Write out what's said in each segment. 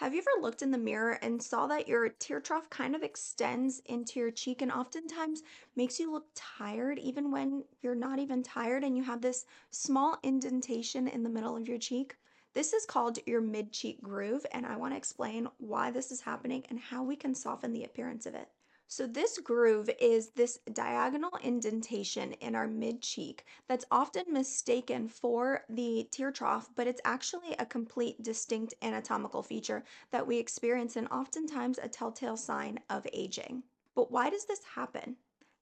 Have you ever looked in the mirror and saw that your tear trough kind of extends into your cheek and oftentimes makes you look tired even when you're not even tired and you have this small indentation in the middle of your cheek? This is called your mid-cheek groove, and I want to explain why this is happening and how we can soften the appearance of it. So this groove is this diagonal indentation in our mid-cheek that's often mistaken for the tear trough, but it's actually a complete distinct anatomical feature that we experience and oftentimes a telltale sign of aging. But why does this happen?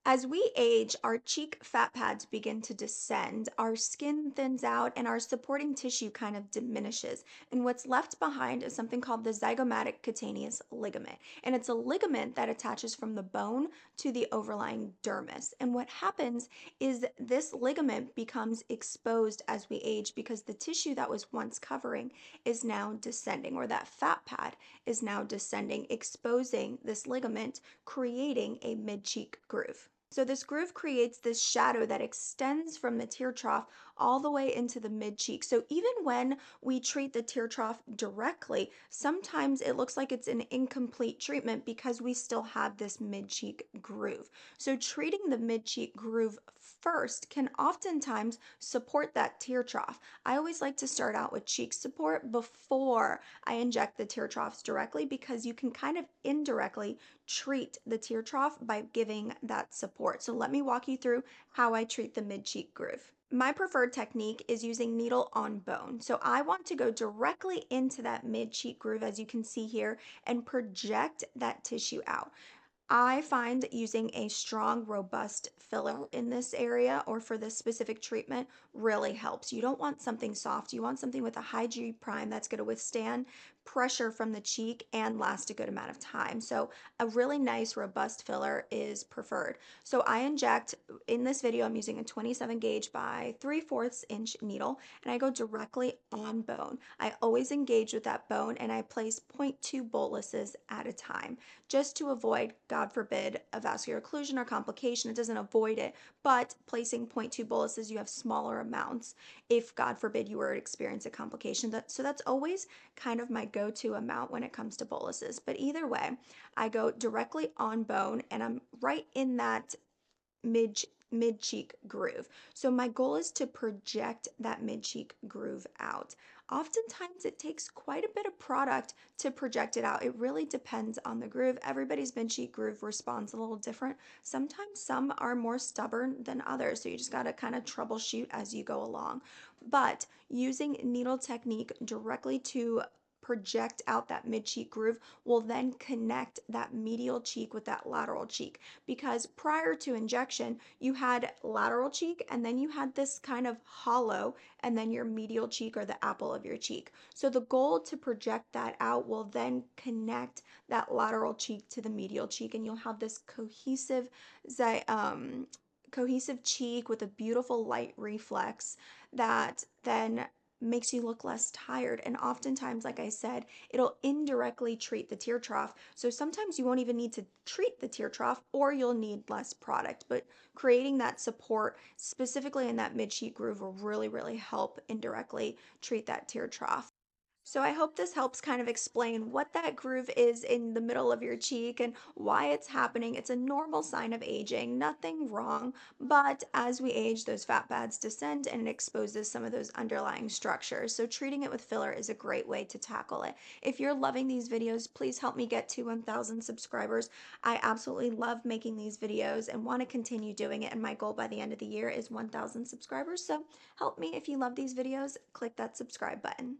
As we age, our cheek fat pads begin to descend, our skin thins out, and our supporting tissue kind of diminishes. And what's left behind is something called the zygomatic cutaneous ligament. And it's a ligament that attaches from the bone to the overlying dermis. And what happens is this ligament becomes exposed as we age because the tissue that was once covering is now descending, or that fat pad is now descending, exposing this ligament, creating a mid cheek groove. So this groove creates this shadow that extends from the tear trough all the way into the mid cheek. So even when we treat the tear trough directly, sometimes it looks like it's an incomplete treatment because we still have this mid cheek groove. So treating the mid cheek groove first can oftentimes support that tear trough. I always like to start out with cheek support before I inject the tear troughs directly because you can kind of indirectly treat the tear trough by giving that support. So let me walk you through how I treat the mid-cheek groove. My preferred technique is using needle on bone. So I want to go directly into that mid-cheek groove, as you can see here, and project that tissue out. I find using a strong, robust filler in this area or for this specific treatment really helps. You don't want something soft. You want something with a high G prime that's going to withstand pressure from the cheek and last a good amount of time. So a really nice, robust filler is preferred. So I inject, in this video, I'm using a 27 gauge by 3/4 inch needle, and I go directly on bone. I always engage with that bone and I place zero point 0.2 boluses at a time just to avoid, God forbid, a vascular occlusion or complication. It doesn't avoid it, but placing zero point 0.2 boluses, you have smaller amounts if, God forbid, you were to experience a complication. So that's always kind of my go-to amount when it comes to boluses. But either way, I go directly on bone and I'm right in that mid mid cheek groove. So my goal is to project that mid cheek groove out. Oftentimes it takes quite a bit of product to project it out. It really depends on the groove. Everybody's mid cheek groove responds a little different. Sometimes some are more stubborn than others, so you just got to kind of troubleshoot as you go along. But using needle technique directly to project out that mid cheek groove will then connect that medial cheek with that lateral cheek, because prior to injection you had lateral cheek and then you had this kind of hollow and then your medial cheek, or the apple of your cheek. So the goal to project that out will then connect that lateral cheek to the medial cheek, and you'll have this cohesive cheek with a beautiful light reflex that then makes you look less tired. And oftentimes, like I said, it'll indirectly treat the tear trough. So sometimes you won't even need to treat the tear trough, or you'll need less product. But creating that support specifically in that mid cheek groove will really, really help indirectly treat that tear trough. So I hope this helps kind of explain what that groove is in the middle of your cheek and why it's happening. It's a normal sign of aging, nothing wrong, but as we age, those fat pads descend and it exposes some of those underlying structures. So treating it with filler is a great way to tackle it. If you're loving these videos, please help me get to 1,000 subscribers. I absolutely love making these videos and want to continue doing it, and my goal by the end of the year is 1,000 subscribers. So help me if you love these videos, click that subscribe button.